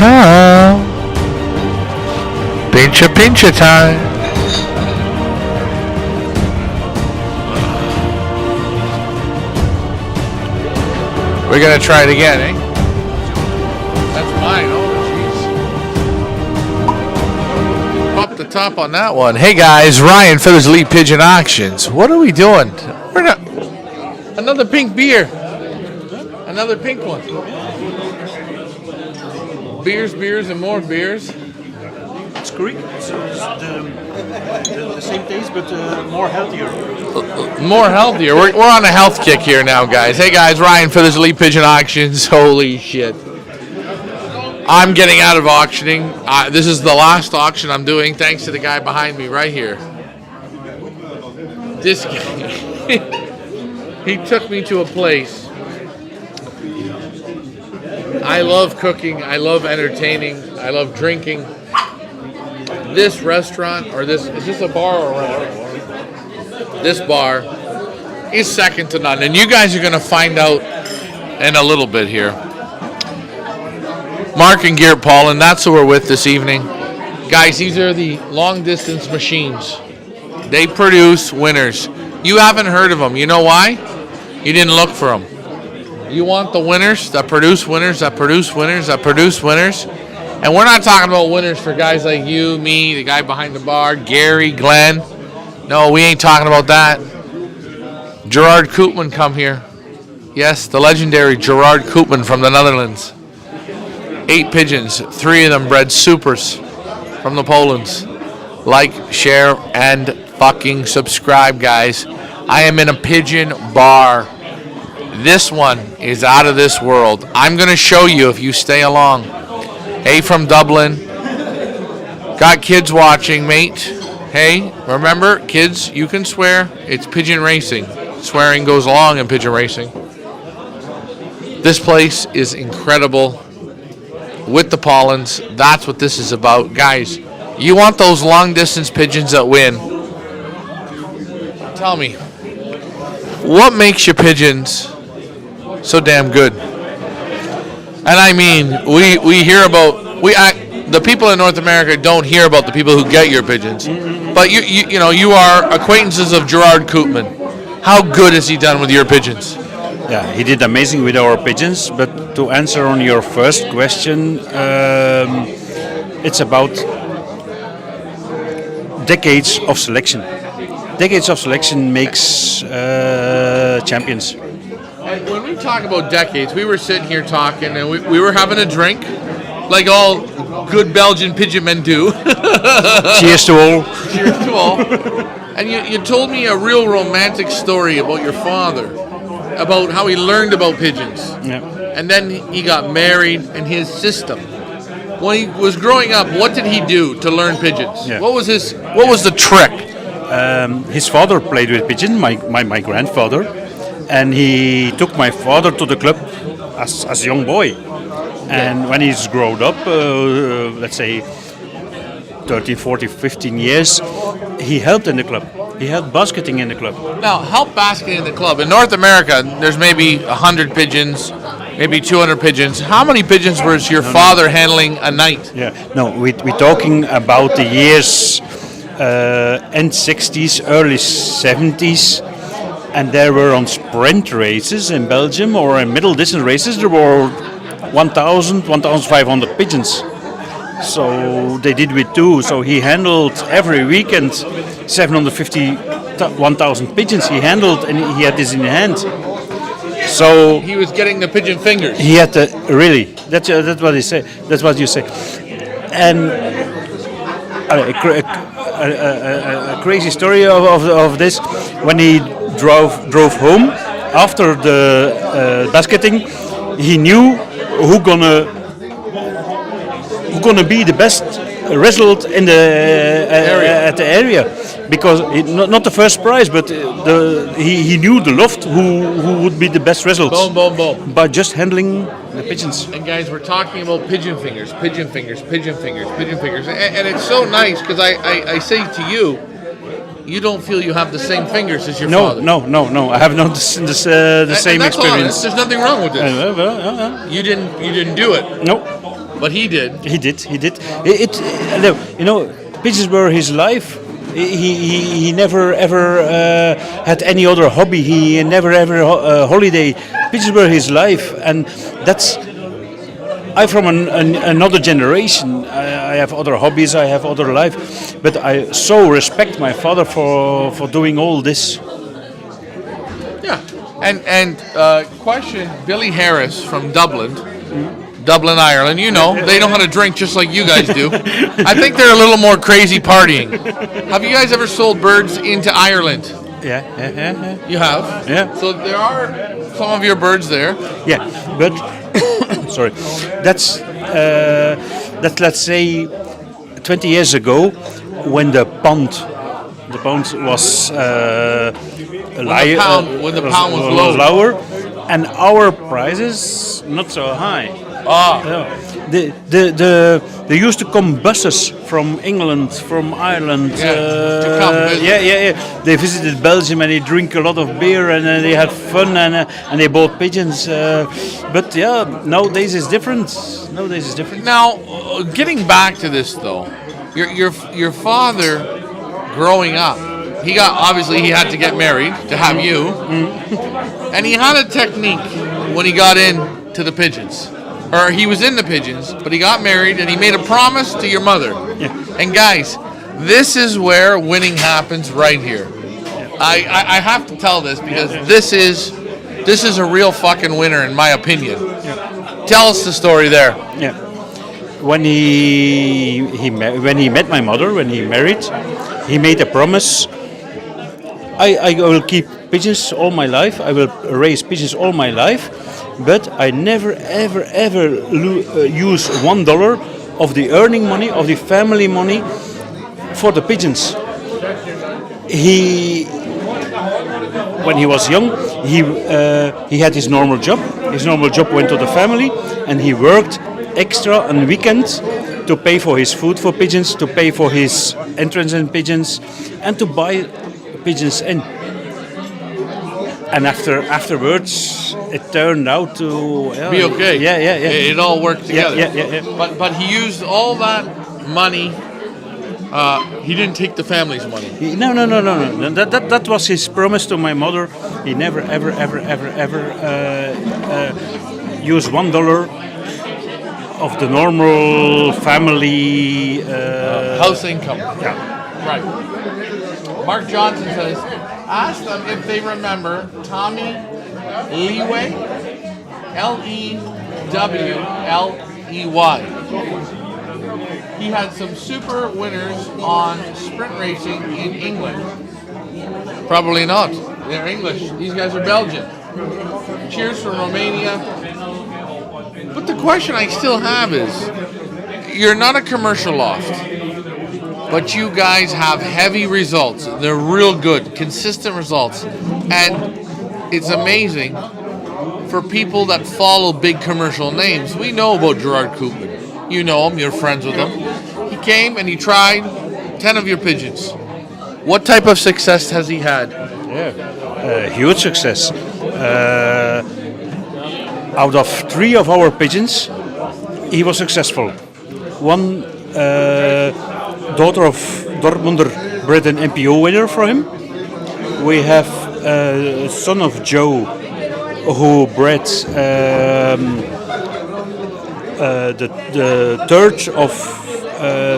come. Pincha time. We're gonna try it again, eh? That's mine. Oh, jeez. Pop the top on that one. Hey guys, Ryan, Feathers Elite Pigeon Auctions. What are we doing? We're not. Another pink beer. Another pink one. Beers, and more beers. It's Greek. It's the same taste, but more healthier. More healthier. We're on a health kick here now, guys. Hey, guys, Ryan Feathers Elite Pigeon Auctions. Holy shit. I'm getting out of auctioning. This is the last auction I'm doing, thanks to the guy behind me right here. This guy, he took me to a place. I love cooking. I love entertaining. I love drinking. This restaurant, or is this a bar or a restaurant? This bar is second to none. And you guys are going to find out in a little bit here. MARC and Geert Pollin, that's who we're with this evening. Guys, these are the long distance machines. They produce winners. You haven't heard of them. You know why? You didn't look for them. You want the winners that produce winners, that produce winners, that produce winners. And we're not talking about winners for guys like you, me, the guy behind the bar, Gary, Glenn. No, we ain't talking about that. Gerard Koopman come here. Yes, the legendary Gerard Koopman from the Netherlands. 8 pigeons, 3 of them bred supers from the Polands. Like, share, and fucking subscribe, guys. I am in a pigeon bar. This one is out of this world. I'm going to show you if you stay along. Hey, from Dublin. Got kids watching, mate. Hey, remember, kids, you can swear. It's pigeon racing. Swearing goes along in pigeon racing. This place is incredible. With the Pollins, that's what this is about. Guys, you want those long-distance pigeons that win. Tell me, what makes your pigeons so damn good? And I mean, we hear about the people in North America don't hear about the people who get your pigeons, but you are acquaintances of Gerard Koopman. How good has he done with your pigeons? Yeah, he did amazing with our pigeons. But to answer on your first question, it's about decades of selection. Decades of selection makes champions. And when we talk about decades, we were sitting here talking, and we were having a drink, like all good Belgian pigeon men do. Cheers to all. Cheers to all. And you told me a real romantic story about your father, about how he learned about pigeons. Yeah. And then he got married, and his system. When he was growing up, what did he do to learn pigeons? Yeah. What was the trick? His father played with pigeon, my grandfather. And he took my father to the club as a young boy. And when he's grown up, let's say 13, 14, 15 years, he helped in the club. He helped basketing in the club. Now, help basketing in the club. In North America, there's maybe 100 pigeons, maybe 200 pigeons. How many pigeons was your father handling a night? Yeah, no, we're talking about the years end 60s, early 70s. And there were on sprint races in Belgium or in middle distance races, there were 1,000, 1,500 pigeons. So they did with 2. So he handled every weekend 750, 1,000 pigeons he handled, and he had this in hand. So he was getting the pigeon fingers. He had to, really. That's what he say. That's what you say. And a crazy story of this, when he drove home after the basketing, he knew who gonna be the best result in the at the area, because not the first prize, but he knew the loft who would be the best result. Boom, boom, boom. By just handling the pigeons. And guys, we're talking about pigeon fingers, pigeon fingers, pigeon fingers, pigeon fingers, and it's so nice because I say to you, you don't feel you have the same fingers as your father. No. I have not the same that's experience. Honest. There's nothing wrong with this. You didn't do it. Nope. But he did. He did. He did. Pigeons were his life. He never ever had any other hobby. He never ever holiday. Pigeons were his life, and that's. I'm from another generation. I have other hobbies. I have other life, but I so respect my father for doing all this. Yeah. And question Billy Harris from Dublin. Dublin, Ireland. You know, they know how to drink just like you guys do. I think they're a little more crazy partying. Have you guys ever sold birds into Ireland? Yeah. You have? Yeah. So there are some of your birds there. Yeah, but sorry, that's let's say 20 years ago when the pound was when the pound was low. lower, and our prices not so high. They used to come buses from England, from Ireland. To come visit. Yeah. They visited Belgium and they drink a lot of beer and they had fun and they bought pigeons. But yeah, nowadays is different. Now, getting back to this though, your father, growing up, he had to get married to have you, and he had a technique when he got into the pigeons. Or he was in the pigeons, but he got married and he made a promise to your mother. Yeah. And guys, this is where winning happens right here. I have to tell this because this is a real fucking winner in my opinion. Tell us the story there. Yeah. When he met my mother, when he married, he made a promise. I will keep pigeons all my life. I will raise pigeons all my life. But I never, ever, ever use $1 of the earning money, of the family money, for the pigeons. When he was young, he had his normal job. His normal job went to the family, and he worked extra on weekends to pay for his food for pigeons, to pay for his entrance in pigeons, and to buy pigeons in. And afterwards, it turned out to be okay. Yeah. It all worked together. Yeah. But he used all that money. He didn't take the family's money. No. That was his promise to my mother. He never, ever used $1 of the normal family house income. Yeah. Right. Mark Johnson says, ask them if they remember Tommy Lewey, Lewley. He had some super winners on sprint racing in England. Probably not. They're English. These guys are Belgian. Cheers from Romania. But the question I still have is, you're not a commercial loft, but you guys have heavy results. They're real good, consistent results. And it's amazing for people that follow big commercial names. We know about Gerard Koopman. You know him, you're friends with him. He came and he tried 10 of your pigeons. What type of success has he had? Huge success. Out of 3 of our pigeons, he was successful. One daughter of Dortmunder bred an MPO winner for him. We have a son of Joe who bred the third of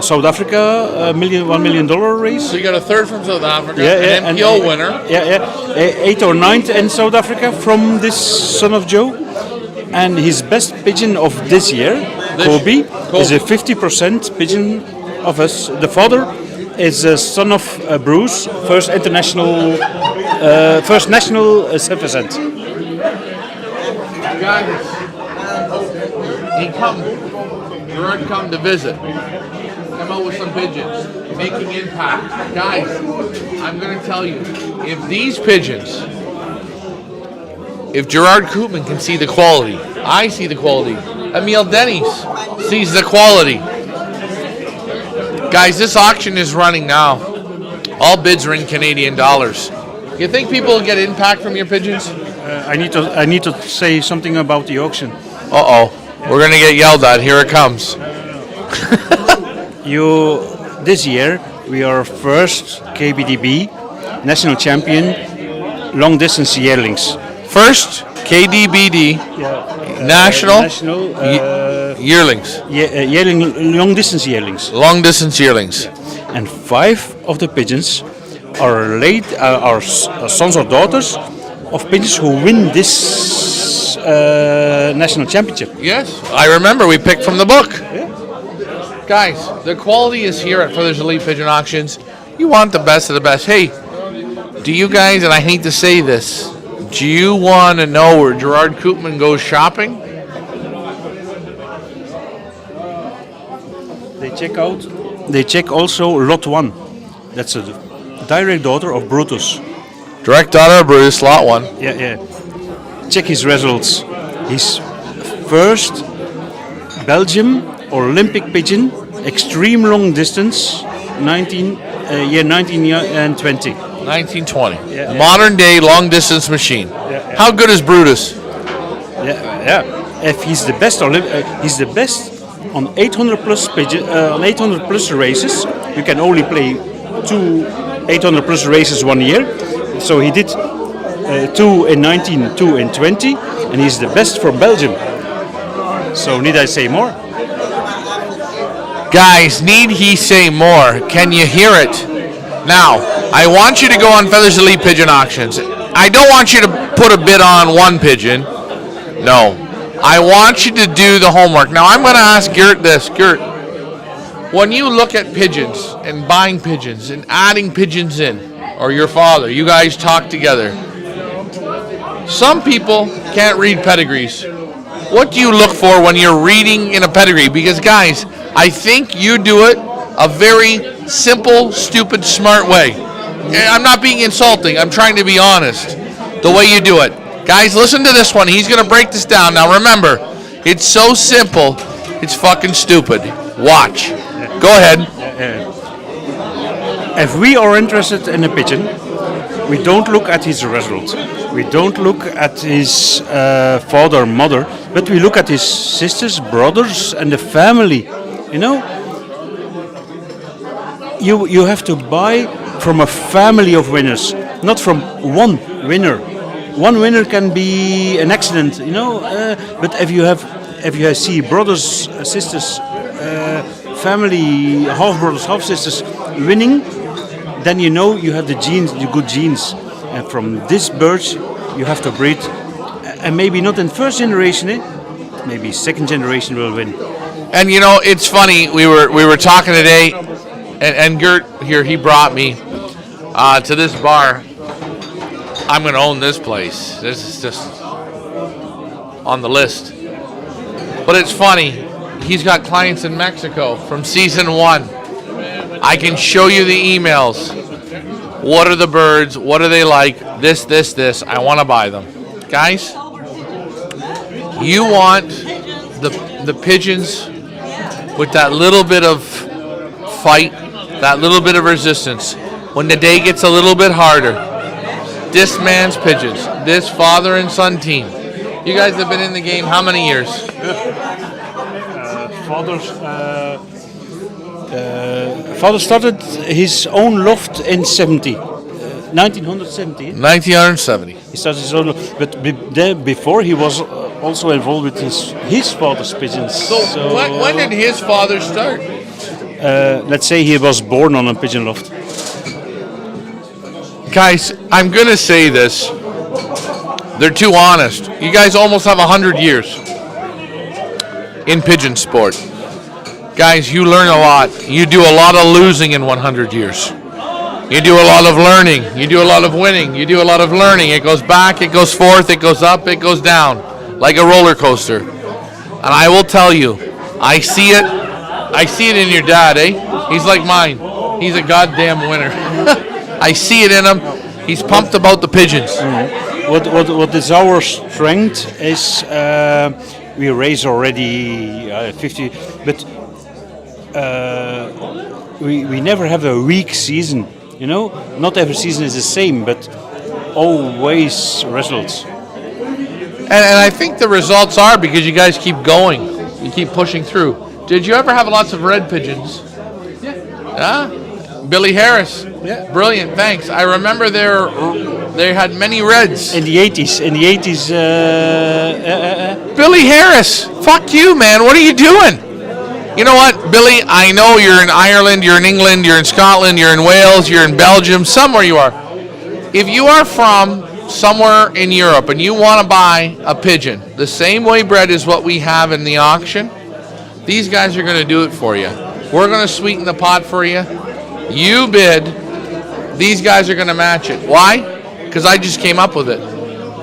South Africa, $1 million race. So you got a third from South Africa, an MPO winner. 8th or 9th in South Africa from this son of Joe. And his best pigeon of this year, Kobe, is a 50% pigeon of us. The father is a son of Bruce, first national self-ascent. Guys, Gerard come to visit. Come out with some pigeons, making impact. Guys, I'm going to tell you, if these pigeons, if Gerard Koopman can see the quality, I see the quality. Emil Dennis sees the quality. Guys, this auction is running now. All bids are in Canadian dollars. You think people will get impact from your pigeons? I need to say something about the auction. Uh-oh. We're gonna get yelled at. Here it comes. This year we are first KBDB national champion long distance yearlings. First, KDBD national yearlings, yearling long distance yearlings. long distance yearlings. And 5 of the pigeons are sons or daughters of pigeons who win this national championship. Yes, I remember. We picked from the book. Guys, the quality is here at Feathers Elite Pigeon Auctions. You want the best of the best. Hey, do you guys, and I hate to say this, do you want to know where Gerard Koopman goes shopping? They check also Lot 1. That's a direct daughter of Brutus. Direct daughter of Brutus, Lot 1. Yeah. Check his results. His first Belgium Olympic pigeon, extreme long distance, 1920. 1920. Modern day long distance machine. How good is Brutus? Yeah. If he's the best, he's the best on 800 plus pigeon, on 800 plus races. You can only play 2 800 plus races 1 year. So he did 2 in 19, 2 in 20, and he's the best from Belgium. So need I say more? Guys, need he say more? Can you hear it? Now, I want you to go on Feathers Elite Pigeon Auctions. I don't want you to put a bid on one pigeon. No. I want you to do the homework. Now, I'm going to ask Geert this. Geert, when you look at pigeons and buying pigeons and adding pigeons in, or your father, you guys talk together. Some people can't read pedigrees. What do you look for when you're reading in a pedigree? Because, guys, I think you do it a very simple, stupid, smart way. I'm not being insulting. I'm trying to be honest. The way you do it. Guys, listen to this one. He's going to break this down. Now, remember, it's so simple, it's fucking stupid. Watch. Go ahead. If we are interested in a pigeon, we don't look at his result. We don't look at his father, mother, but we look at his sisters, brothers, and the family. You know, you have to buy from a family of winners, not from one winner. One winner can be an accident, you know. But if you see brothers, sisters, family, half brothers, half sisters winning, then you know you have the genes, the good genes. And from this bird, you have to breed, and maybe not in first generation, maybe second generation will win. And you know, it's funny. We were talking today, and Geert here, he brought me to this bar. I'm going to own this place. This is just on the list. But it's funny. He's got clients in Mexico from season 1. I can show you the emails. What are the birds? What are they like? This. I want to buy them. Guys, you want the pigeons with that little bit of fight, that little bit of resistance. When the day gets a little bit harder, this man's pigeons, this father and son team. You guys have been in the game how many years? Father started his own loft in 1970. 1970. He started his own loft, but before he was also involved with his father's pigeons. So when did his father start? Let's say he was born on a pigeon loft. Guys, I'm going to say this. They're too honest. You guys almost have 100 years in pigeon sport. Guys, you learn a lot. You do a lot of losing in 100 years. You do a lot of learning. You do a lot of winning. You do a lot of learning. It goes back, it goes forth, it goes up, it goes down, like a roller coaster. And I will tell you, I see it. I see it in your dad, eh? He's like mine. He's a goddamn winner. I see it in him. He's pumped about the pigeons. What is our strength is we raise already 50, but we never have a weak season. You know, not every season is the same, but always results. And I think the results are because you guys keep going. You keep pushing through. Did you ever have lots of red pigeons? Yeah. Billy Harris. Yeah. Brilliant, thanks. I remember they had many reds. In the 80s. Billy Harris, fuck you, man. What are you doing? You know what, Billy? I know you're in Ireland, you're in England, you're in Scotland, you're in Wales, you're in Belgium, somewhere you are. If you are from somewhere in Europe and you want to buy a pigeon, the same way bred is what we have in the auction, these guys are going to do it for you. We're going to sweeten the pot for you. You bid, these guys are going to match it. Why? Because I just came up with it.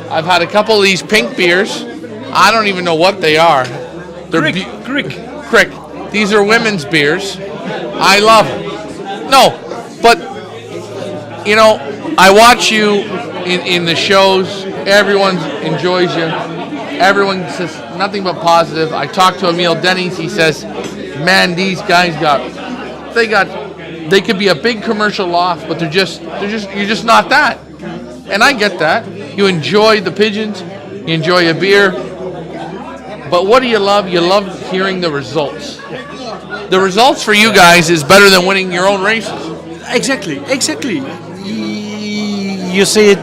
I've had a couple of these pink beers. I don't even know what they are. They're Crick. These are women's beers. I love them. No, but, you know, I watch you in the shows. Everyone enjoys you. Everyone says nothing but positive. I talked to Emil Denny's. He says, man, these guys they could be a big commercial loft, but you're just not that. And I get that. You enjoy the pigeons. You enjoy a beer. But what do you love? You love hearing the results. The results for you guys is better than winning your own races. Exactly. You say it.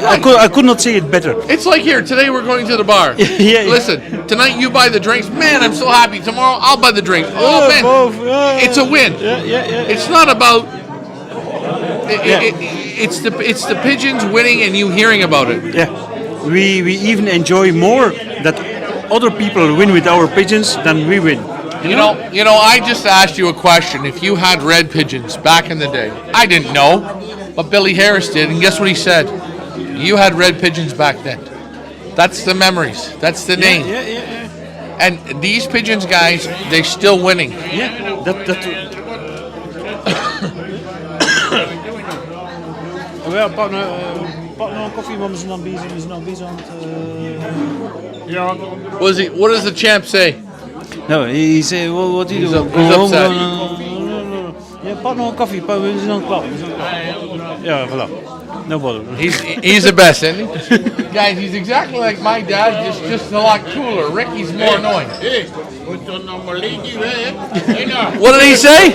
I could not say it better. It's like here, today we're going to the bar. Yeah. Listen, tonight you buy the drinks. Man, I'm so happy. Tomorrow I'll buy the drinks. Oh, man. It's a win. Yeah. It's not about... It's the pigeons winning and you hearing about it. Yeah. We even enjoy more that other people win with our pigeons than we win. You know, I just asked you a question. If you had red pigeons back in the day, I didn't know, but Billy Harris did, and guess what he said? You had red pigeons back then. That's the memories. That's the name. Yeah. And these pigeons, guys, they're still winning. Yeah. That. Well, pak nou een koffie, want we zijn dan bezig aan het... What does the champ say? No, he said, what do you do? He's upset. Ja, pak nog een koffie, we zijn aan het klaar. Ja, voilà. No bother. He's the best, isn't he? Guys, he's exactly like my dad, just a lot cooler. Ricky's more annoying. What did he say?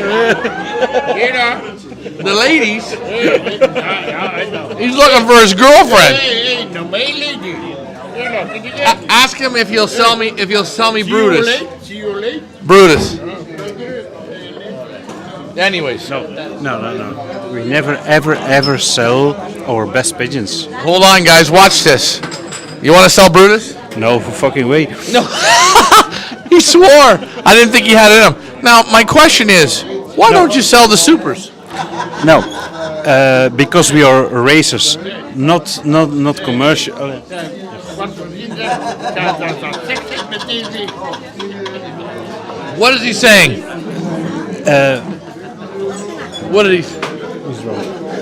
The ladies? He's looking for his girlfriend. Ask him if he'll sell me Brutus. Brutus. Anyways. No. We never, ever sell our best pigeons. Hold on, guys. Watch this. You want to sell Brutus? No fucking way. No. He swore. I didn't think he had it in him. Now, my question is, why don't you sell the supers? No. Because we are racers, not commercial. What is he saying? What did he say?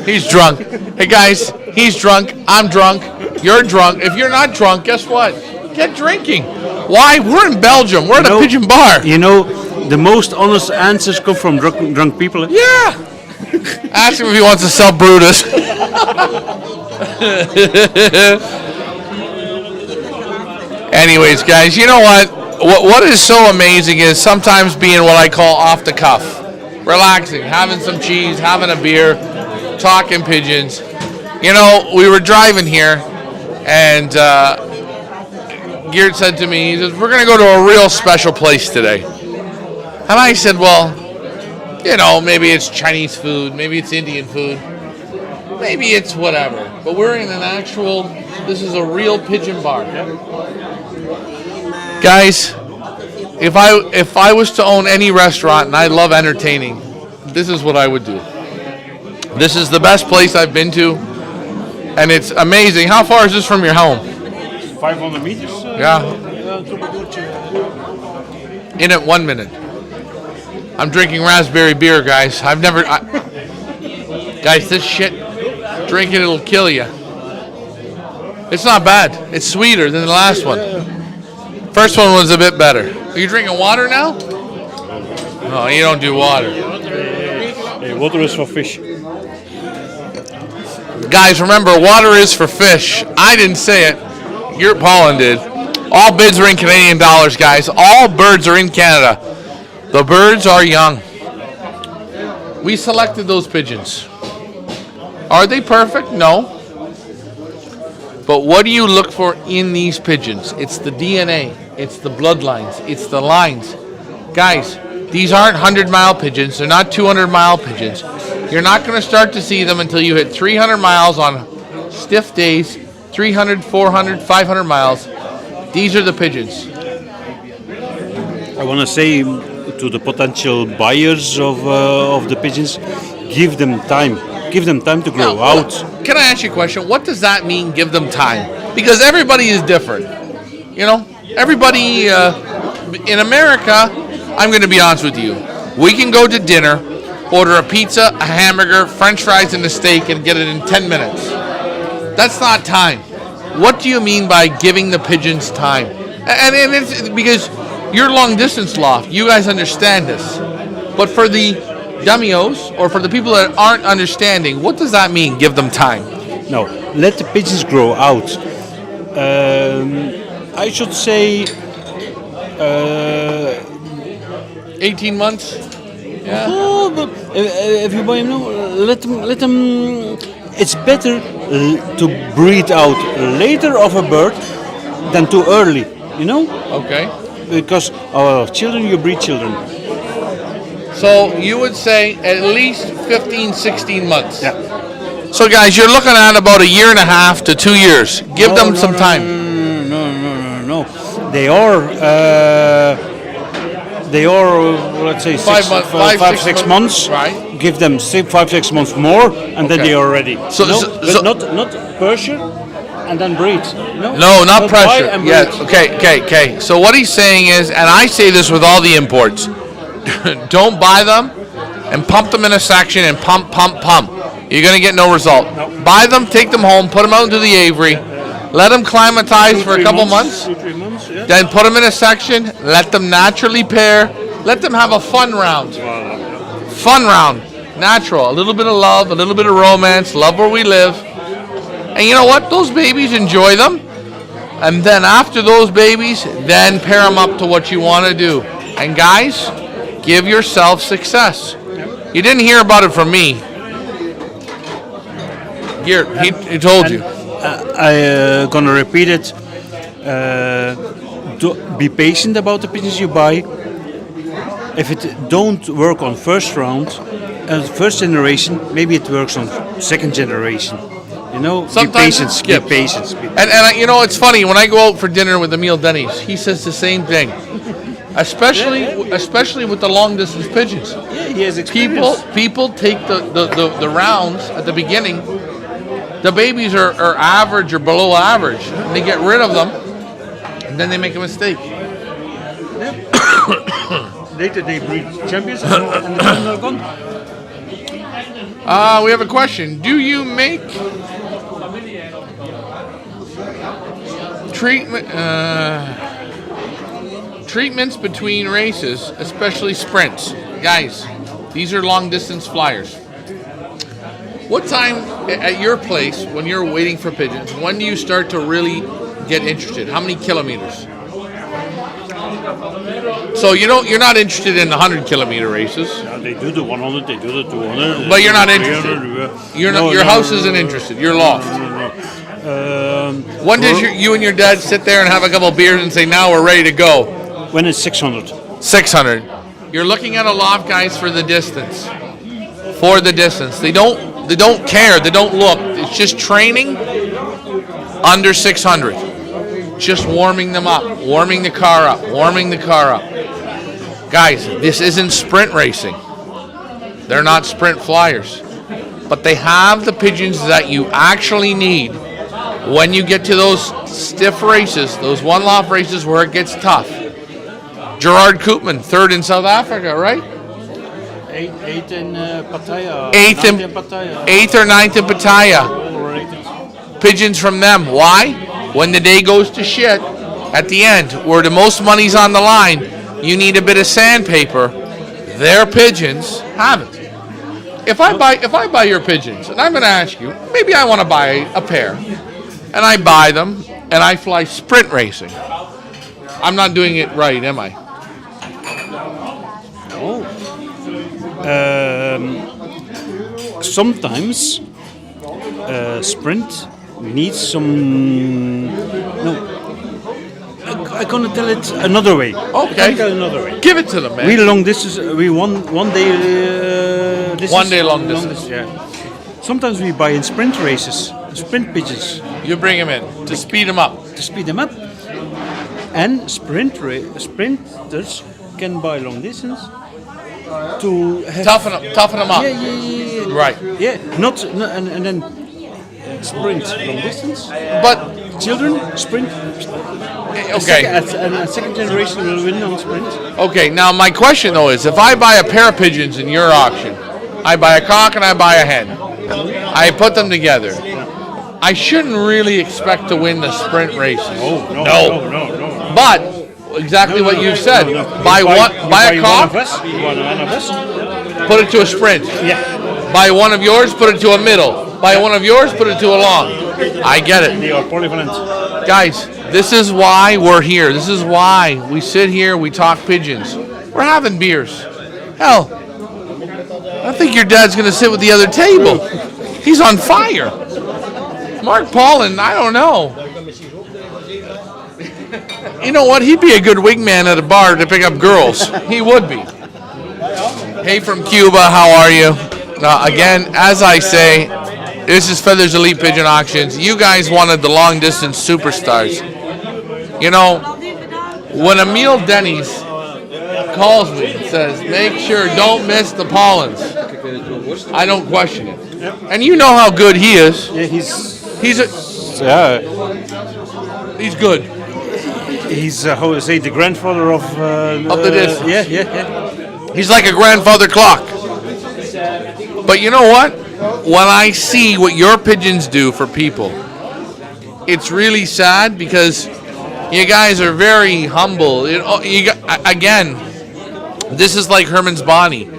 He's drunk. Hey guys, he's drunk. I'm drunk. You're drunk. If you're not drunk, guess what? Get drinking. Why? We're in Belgium. We're at a pigeon bar. You know, the most honest answers come from drunk people. Yeah. Ask him if he wants to sell Brutus. Anyways, guys, you know what? What is so amazing is sometimes being what I call off the cuff. Relaxing, having some cheese, having a beer, talking pigeons. You know, we were driving here, and Geert said to me, he says, we're going to go to a real special place today. And I said, well, you know, maybe it's Chinese food, maybe it's Indian food, maybe it's whatever. But we're in this is a real pigeon bar. Guys, if I was to own any restaurant and I love entertaining, this is what I would do. This is the best place I've been to, and it's amazing. How far is this from your home? 500 meters. Yeah. In it 1 minute. I'm drinking raspberry beer, guys. Guys, this shit, drink it, it'll kill you. It's not bad. It's sweeter than the last one. First one was a bit better. Are you drinking water now? No, you don't do water. Hey, water is for fish. Guys, remember, water is for fish. I didn't say it. Geert Pollin did. All bids are in Canadian dollars, guys. All birds are in Canada. The birds are young. We selected those pigeons. Are they perfect? No. But what do you look for in these pigeons? It's the DNA. It's the bloodlines. It's the lines. Guys, these aren't 100-mile pigeons. They're not 200-mile pigeons. You're not going to start to see them until you hit 300 miles on stiff days, 300, 400, 500 miles. These are the pigeons. I want to say to the potential buyers of the pigeons, give them time. Give them time to grow out. Can I ask you a question? What does that mean, give them time? Because everybody is different. You know, everybody in America, I'm going to be honest with you. We can go to dinner, order a pizza, a hamburger, french fries, and a steak and get it in 10 minutes. That's not time. What do you mean by giving the pigeons time? And it's because you're long distance loft. You guys understand this. But for the dummios or for the people that aren't understanding, what does that mean, give them time? No, let the pigeons grow out. I should say 18 months? Yeah. Oh, but if you buy them now, let them. It's better to breed out later of a bird than too early. You know? Okay. Because of children, you breed children. So you would say at least 15, 16 months. Yeah. So guys, you're looking at about a year and a half to 2 years. Give them some time. No. They are, let's say, 6 months. Right. Give them 5-6 months more, and then they are ready. So not pressure, and then breed. No, not pressure. Yes. Okay. So what he's saying is, and I say this with all the imports, don't buy them and pump them in a section and pump. You're going to get no result. No. Buy them, take them home, put them out into the aviary, let them climatize for a couple months. 2-3 months, yeah. Then put them in a section, let them naturally pair, let them have a fun round. Natural, a little bit of love, a little bit of romance, love where we live. And you know what? Those babies, enjoy them. And then after those babies, then pair them up to what you want to do. And guys, give yourself success. You didn't hear about it from me. Geert, he told you. I'm gonna repeat it. Be patient about the pigeons you buy. If it don't work on first round, first generation, maybe it works on second generation. You know, Sometimes be patient. And you know, it's funny when I go out for dinner with Emil Denny's, he says the same thing. Especially with the long distance pigeons. Yeah, he has experience. People take the rounds at the beginning. The babies are average or below average. And they get rid of them, and then they make a mistake. Later they breed champions and then they're gone. We have a question. Do you make treatments between races, especially sprints? Guys, these are long distance flyers. What time at your place when you're waiting for pigeons, when do you start to really get interested? How many kilometers? So you're not interested in the 100-kilometer races. Yeah, they do the 100, they do the 200. But you're not interested. Your house isn't interested. You're lost. When does you and your dad sit there and have a couple of beers and say, now we're ready to go? When it's 600. 600. You're looking at a loft, guys, for the distance. For the distance. They don't care. They don't look. It's just training under 600. Just warming them up. Warming the car up. Guys, this isn't sprint racing. They're not sprint flyers. But they have the pigeons that you actually need when you get to those stiff races, those one-loft races where it gets tough. Gerard Koopman, third in South Africa, right? Eighth in Pattaya. Eighth or ninth in Pattaya. Pigeons from them. Why? When the day goes to shit, at the end, where the most money's on the line, you need a bit of sandpaper. Their pigeons have it. If I buy your pigeons, and I'm going to ask you, maybe I want to buy a pair, and I buy them, and I fly sprint racing. I'm not doing it right, am I? Sometimes sprint needs some. No, I'm gonna tell it another way. Okay. Another way. Give it to them, man. We long distance. We one day. Distance, One day long distance. Yeah. Sometimes we buy in sprint races, sprint pigeons You bring them in to speed them up. to speed them up, and sprinters can buy long distance to have Toughen them up. Yeah. Right. Yeah, not and then sprint long distance. But Children sprint. okay. And a second generation will win on sprint. Okay. Now my question though is, if I buy a pair of pigeons in your auction, I buy a cock and I buy a hen. I put them together. I shouldn't really expect to win the sprint race. No. But exactly what you said. Buy a cock, One of us. put it to a sprint. Yeah. Buy one of yours, put it to a middle. Buy one of yours, put it to a long. I get it. They are polyvalent. Guys, this is why we're here. This is why we sit here, we talk pigeons. We're having beers. Hell, I think your dad's going to sit with the other table. He's on fire. MARC Pollin, I don't know. You know what? He'd be a good wingman at a bar to pick up girls. He would be. Hey from Cuba, how are you? Again, as I say, this is Feathers Elite Pigeon Auctions. You guys wanted the long distance superstars. You know, when Emil Denny's calls me and says, make sure don't miss the Pollins, I don't question it. And you know how good he is. Yeah, He's good. He's how to say the grandfather of the distance. Yeah. He's like a grandfather clock. But you know what? When I see what your pigeons do for people, it's really sad because you guys are very humble. Again, this is like Herman's Bonnie.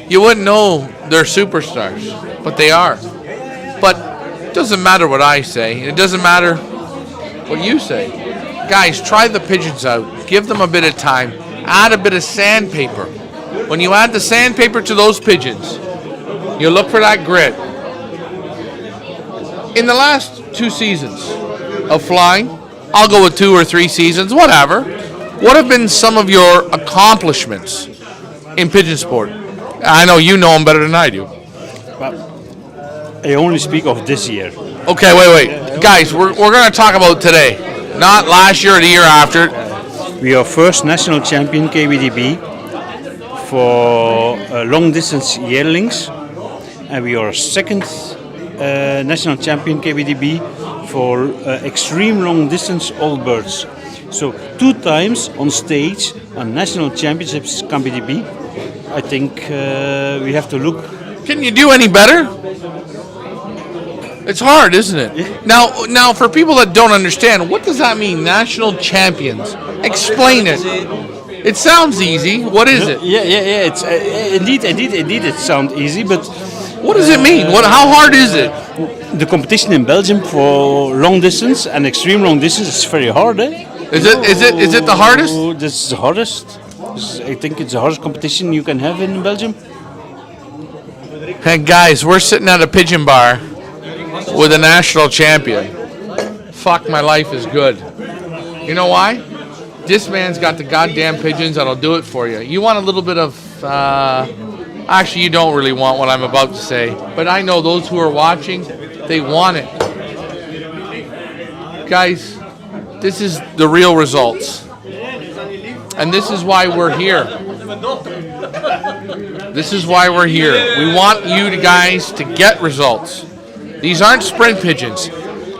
You wouldn't know they're superstars, but they are. But it doesn't matter what I say. It doesn't matter what you say. Guys, try the pigeons out. Give them a bit of time. Add a bit of sandpaper. When you add the sandpaper to those pigeons, you look for that grit. In the last 2 seasons of flying, I'll go with 2 or 3 seasons, whatever. What have been some of your accomplishments in pigeon sport? I know you know them better than I do. I only speak of this year. Okay, wait. Guys, we're going to talk about today, not last year or the year after. We are first national champion KBDB for long distance yearlings, and we are second national champion KBDB for extreme long distance old birds. So 2 times on stage on national championships KBDB. I think we have to look. Can you do any better? It's hard, isn't it? Yeah. Now, for people that don't understand, what does that mean, national champions? Explain it. It sounds easy. What is it? Yeah. It's indeed. It sounds easy, but what does it mean? How hard is it? The competition in Belgium for long distance and extreme long distance is very hard. Is it the hardest? This is the hardest. I think it's the hardest competition you can have in Belgium. Hey guys, we're sitting at a pigeon bar with a national champion. Fuck, my life is good. You know why? This man's got the goddamn pigeons that'll do it for you. You want a little bit of... actually, you don't really want what I'm about to say. But I know those who are watching, they want it. Guys, this is the real results. And this is why we're here. This is why we're here. We want you guys to get results. These aren't sprint pigeons.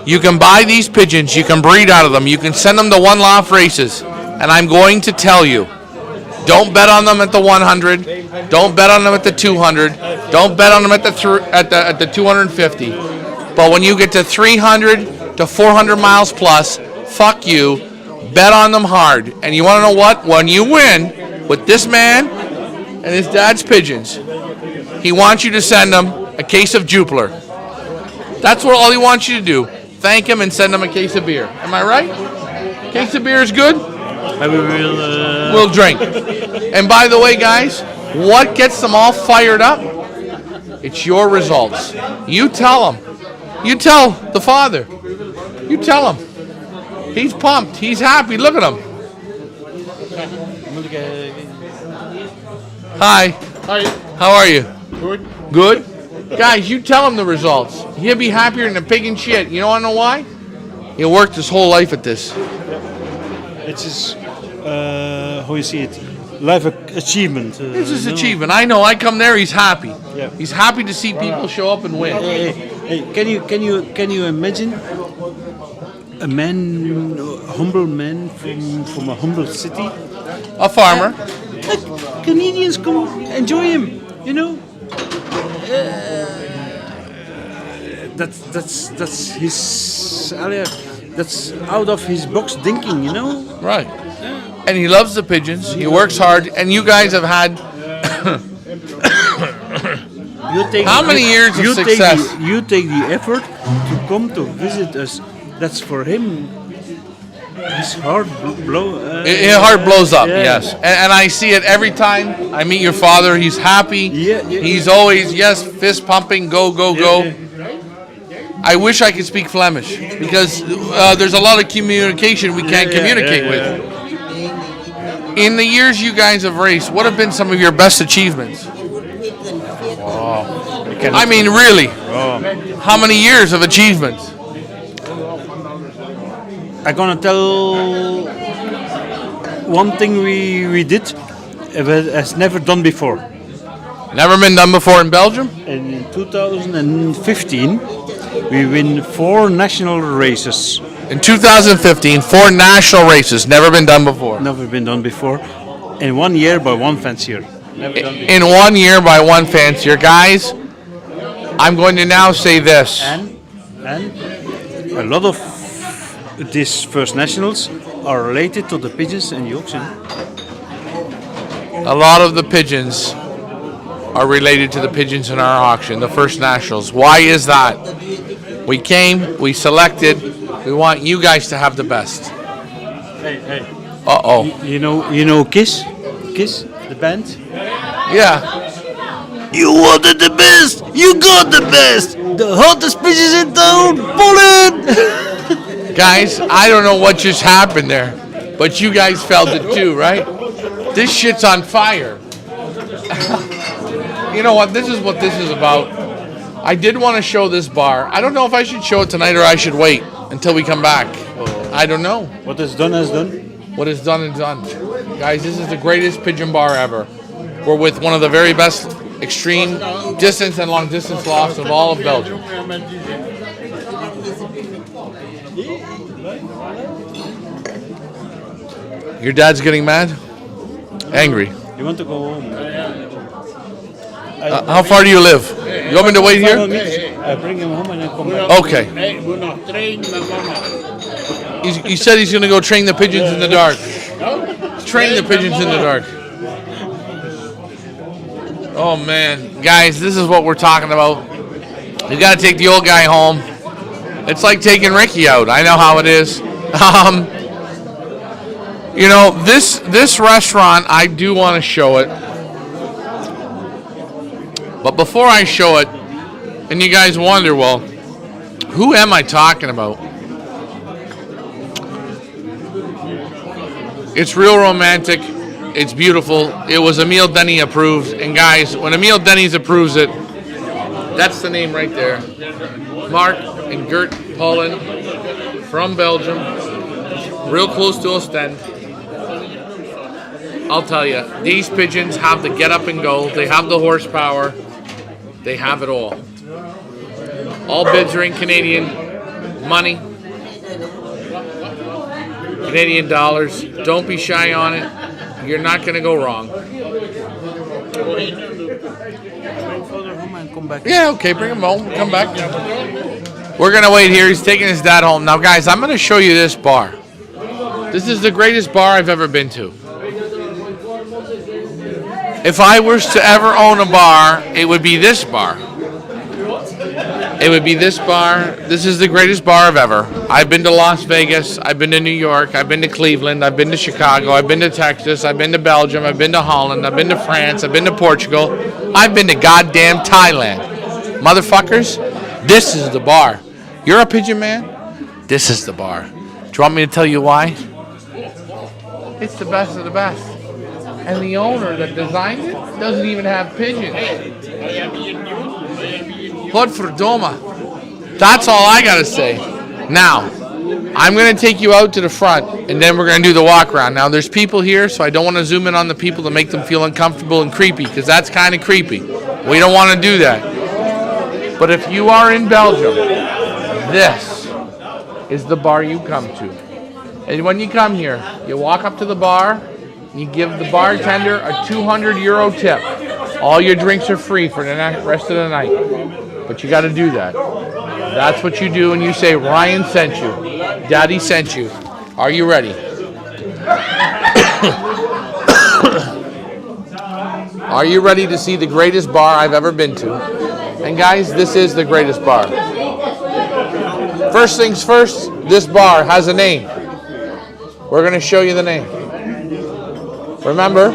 You can buy these pigeons. You can breed out of them. You can send them to one-off races. And I'm going to tell you, don't bet on them at the 100. Don't bet on them at the 200. Don't bet on them at the 250. But when you get to 300 to 400 miles plus, fuck you. Bet on them hard. And you want to know what? When you win with this man and his dad's pigeons, he wants you to send him a case of Jupiler. That's what all he wants you to do. thank him, and send him a case of beer. Am I right? Case of beer is good? And we will. We'll drink. And by the way, guys, what gets them all fired up? It's your results. You tell them. You tell the father. You tell him. He's pumped. He's happy. Look at him. Hi. Hi. How are you? Good. Good? Guys, you tell him the results. He'll be happier than a pig in shit. You don't know why? He worked his whole life at this. It's his, how you see it, life achievement. It's his achievement. I know. I come there. He's happy. Yeah. He's happy to see people show up and win. Hey, can you imagine a man, a humble man from a humble city? A farmer. Canadians come enjoy him, you know. That's his, that's out of his box thinking, you know. Right. And he loves the pigeons. He works hard. And you guys have had how many years of success? You take the effort to come to visit us. That's for him. His heart His heart blows up, yeah. yes. And I see it every time I meet your father. He's happy. Yeah. He's always, yes, fist pumping, go. Yeah. I wish I could speak Flemish because there's a lot of communication we can't communicate with. In the years you guys have raced, what have been some of your best achievements? I mean, really. How many years of achievements? I'm gonna tell one thing we did has never done before. Never been done before in Belgium? In 2015, we win 4 national races. In 2015, 4 national races, never been done before. Never been done before. In 1 year by one fancier. Never done before. In 1 year by one fancier. Guys, I'm going to now say this. And a lot of these first nationals are related to the pigeons and the auction. A lot of the pigeons are related to the pigeons in our auction, the first nationals. Why is that? We came, we selected, we want you guys to have the best. Hey. Uh-oh. You know Kiss, the band? Yeah. You wanted the best, you got the best. The hottest pigeons in town, Pollin! Guys, I don't know what just happened there, but you guys felt it too, right? This shit's on fire. You know what? This is what this is about. I did want to show this bar. I don't know if I should show it tonight or I should wait until we come back. I don't know. What is done is done. What is done is done. Guys, this is the greatest pigeon bar ever. We're with one of the very best extreme distance and long distance lofts of all of Belgium. Your dad's getting mad? Angry. You want to go home? How far do you live? You want me to wait here? I bring him home and I come back. Okay. He said he's going to go train the pigeons in the dark. Train the pigeons in the dark. Oh, man. Guys, this is what we're talking about. You got to take the old guy home. It's like taking Ricky out. I know how it is. You know, this restaurant, I do want to show it. But before I show it, and you guys wonder, well, who am I talking about? It's real romantic. It's beautiful. It was Emile Denny approved. And guys, when Emile Denny's approves it, that's the name right there. MARC and Geert Pollin from Belgium, real close to Ostend. I'll tell you, these pigeons have the get up and go. They have the horsepower. They have it all. All bids are in Canadian money, Canadian dollars. Don't be shy on it. You're not going to go wrong. Yeah, okay, bring him home. Come back. We're going to wait here. He's taking his dad home. Now, guys, I'm going to show you this bar. This is the greatest bar I've ever been to. If I was to ever own a bar, it would be this bar. it would be this bar. This is the greatest bar I've ever. I've been to Las Vegas. I've been to New York. I've been to Cleveland. I've been to Chicago. I've been to Texas. I've been to Belgium. I've been to Holland. I've been to France. I've been to Portugal. I've been to goddamn Thailand. Motherfuckers, this is the bar. You're a pigeon man? This is the bar. Do you want me to tell you why? It's the best of the best. And the owner that designed it doesn't even have pigeons. Godverdomme. That's all I gotta say. Now, I'm gonna take you out to the front, and then we're gonna do the walk around. Now, there's people here, so I don't want to zoom in on the people to make them feel uncomfortable and creepy, because that's kind of creepy. We don't want to do that. But if you are in Belgium, this is the bar you come to. And when you come here, you walk up to the bar, you give the bartender a €200 tip. All your drinks are free for the rest of the night. But you got to do that. That's what you do, and you say, Ryan sent you. Daddy sent you. Are you ready? Are you ready to see the greatest bar I've ever been to? And guys, this is the greatest bar. First things first, this bar has a name. We're going to show you the name. Remember,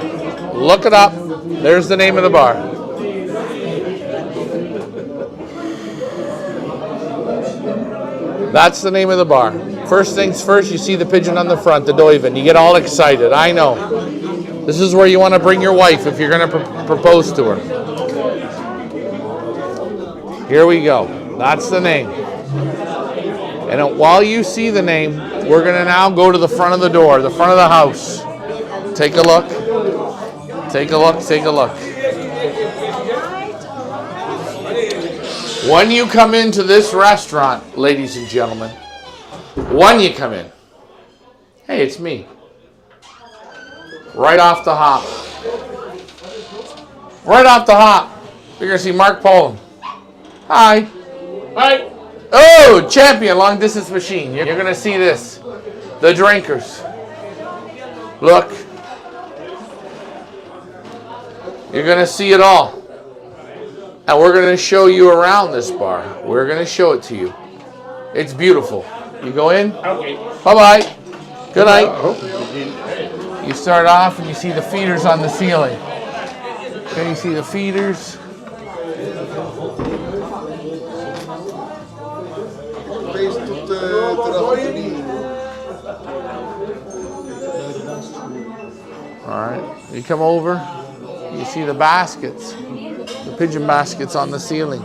look it up. There's the name of the bar. That's the name of the bar. First things first, you see the pigeon on the front, the Doiven. You get all excited. I know. This is where you want to bring your wife if you're going to propose to her. Here we go. That's the name. And while you see the name, we're going to now go to the front of the door, the front of the house. Take a look. Take a look. Take a look. When you come into this restaurant, ladies and gentlemen, when you come in, hey, it's me. Right off the hop. Right off the hop, you're going to see MARC GEERT. Hi. Hi. Oh, champion long distance machine. You're going to see this. The drinkers. Look. You're going to see it all. And we're going to show you around this bar. We're going to show it to you. It's beautiful. You go in. Okay. Bye-bye. Good night. You start off and you see the feeders on the ceiling. Okay, you see the feeders. Alright, you come over, you see the baskets, the pigeon baskets on the ceiling.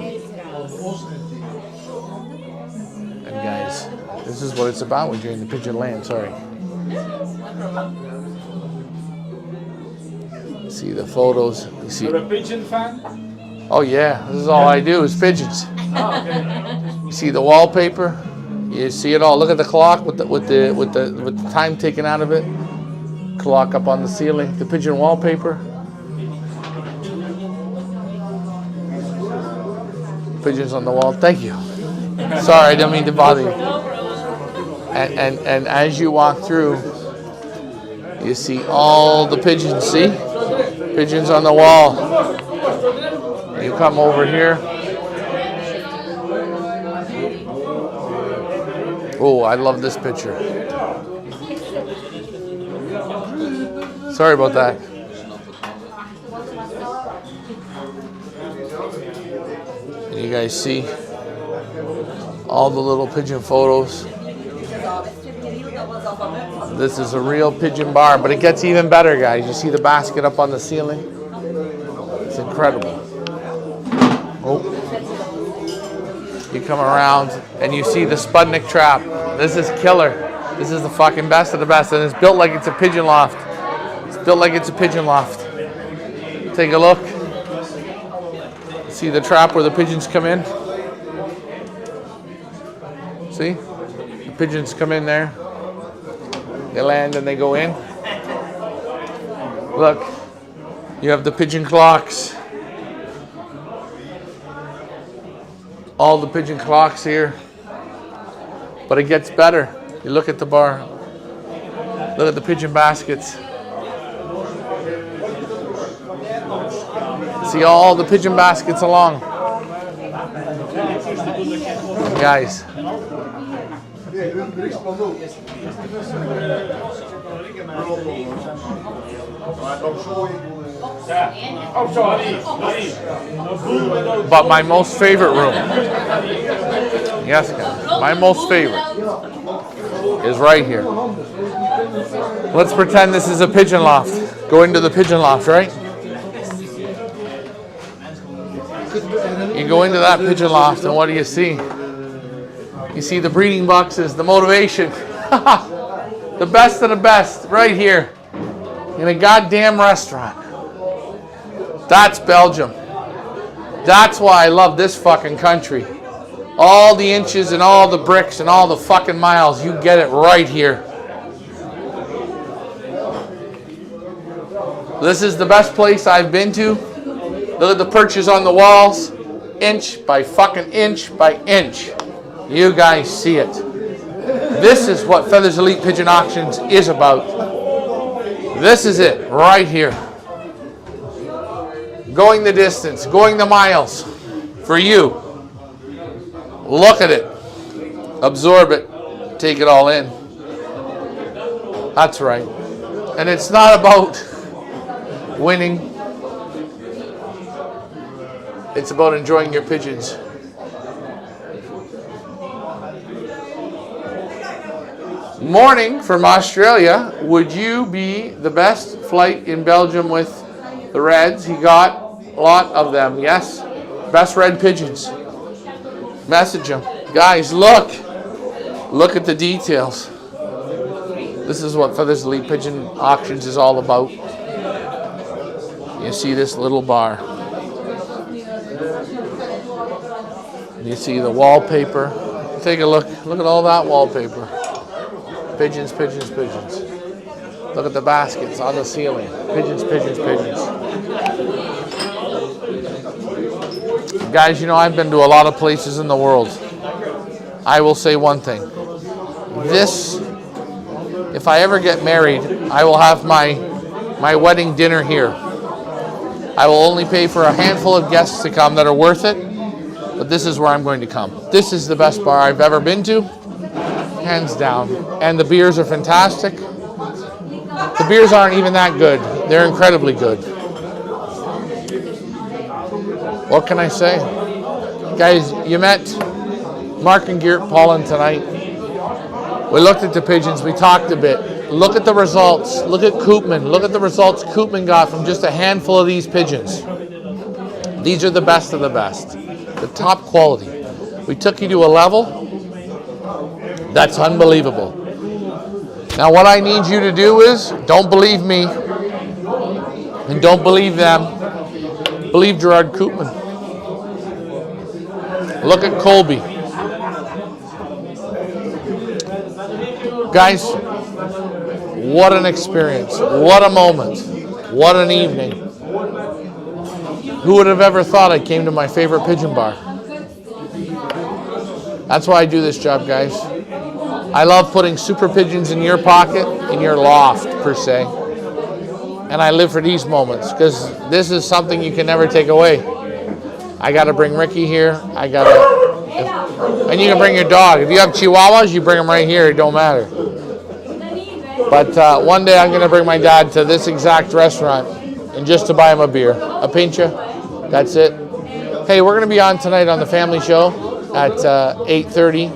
And guys, this is what it's about when you're in the pigeon land, sorry. See the photos. You see. You're a pigeon fan? Oh yeah, this is all I do is pigeons. Oh, okay. You see the wallpaper. You see it all. Look at the clock with the time taken out of it. Clock up on the ceiling. The pigeon wallpaper. Pigeons on the wall. Thank you. Sorry, I didn't mean to bother you. And as you walk through, you see all the pigeons. See? Pigeons on the wall. You come over here. Oh, I love this picture. Sorry about that. And you guys see all the little pigeon photos. This is a real pigeon bar, but it gets even better, guys. You see the basket up on the ceiling? It's incredible. Oh. You come around and you see the Sputnik trap. This is killer. This is the fucking best of the best. And it's built like it's a pigeon loft. It's built like it's a pigeon loft. Take a look. See the trap where the pigeons come in? See? The pigeons come in there. They land and they go in. Look, you have the pigeon clocks. All the pigeon clocks here. But it gets better. You look at the bar. Look at the pigeon baskets. See all the pigeon baskets along. Guys. But my most favorite room, yes guys, my most favorite is right here. Let's pretend this is a pigeon loft. Go into the pigeon loft, right? You go into that pigeon loft and what do you see? You see the breeding boxes, the motivation. The best of the best right here in a goddamn restaurant. That's Belgium. That's why I love this fucking country. All the inches and all the bricks and all the fucking miles, you get it right here. This is the best place I've been to. Look at the perches on the walls. Inch by fucking inch by inch. You guys see it. This is what Feathers Elite Pigeon Auctions is about. This is it right here. Going the distance, going the miles for you. Look at it. Absorb it. Take it all in. That's right. And it's not about winning. It's about enjoying your pigeons. Morning from Australia. Would you be the best flight in Belgium with the Reds? He got a lot of them. Yes. Best red pigeons. Message him. Guys, look. Look at the details. This is what Feathers Elite Pigeon Auctions is all about. You see this little bar. You see the wallpaper. Take a look. Look at all that wallpaper. Pigeons, pigeons, pigeons. Look at the baskets on the ceiling. Pigeons, pigeons, pigeons. Guys, you know, I've been to a lot of places in the world. I will say one thing. This, if I ever get married, I will have my wedding dinner here. I will only pay for a handful of guests to come that are worth it, but this is where I'm going to come. This is the best bar I've ever been to. Hands down. And the beers are fantastic. The beers aren't even that good. They're incredibly good. What can I say? Guys, you met MARC and Geert Pollin tonight. We looked at the pigeons. We talked a bit. Look at the results. Look at Koopman. Look at the results Koopman got from just a handful of these pigeons. These are the best of the best. The top quality. We took you to a level that's unbelievable. Now what I need you to do is, don't believe me, and don't believe them. Believe Gerard Koopman. Look at Colby. Guys, what an experience. What a moment. What an evening. Who would have ever thought I came to my favorite pigeon bar? That's why I do this job, guys. I love putting super pigeons in your pocket, in your loft, per se. And I live for these moments, because this is something you can never take away. I got to bring Ricky here. And you can bring your dog. If you have Chihuahuas, you bring them right here. It don't matter. But one day I'm going to bring my dad to this exact restaurant, and just to buy him a beer. A pincha. That's it. Hey, we're going to be on tonight on the family show at 8:30.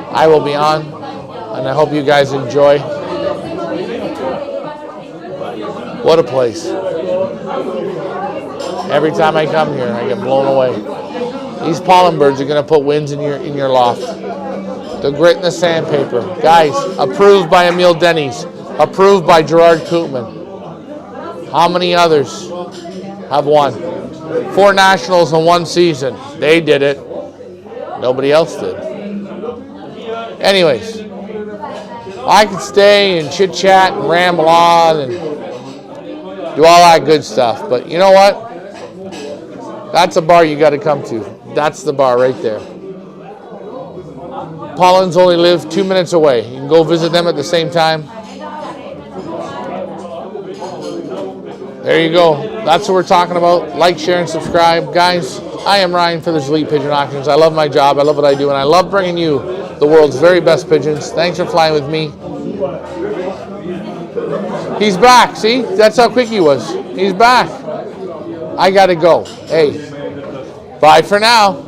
I will be on, and I hope you guys enjoy. What a place. Every time I come here, I get blown away. These pollen birds are going to put wings in your loft. The grit and the sandpaper. Guys, approved by Emile Denny's. Approved by Gerard Koopman. How many others have won? 4 nationals in one season. They did it. Nobody else did. Anyways, I could stay and chit-chat and ramble on and do all that good stuff. But you know what? That's a bar you got to come to. That's the bar right there. Pollins only live 2 minutes away. You can go visit them at the same time. There you go. That's what we're talking about. Like, share, and subscribe. Guys, I am Ryan for this Elite Pigeon Auctions. I love my job. I love what I do. And I love bringing you the world's very best pigeons. Thanks for flying with me. He's back. See? That's how quick he was. He's back. I got to go. Hey, bye for now.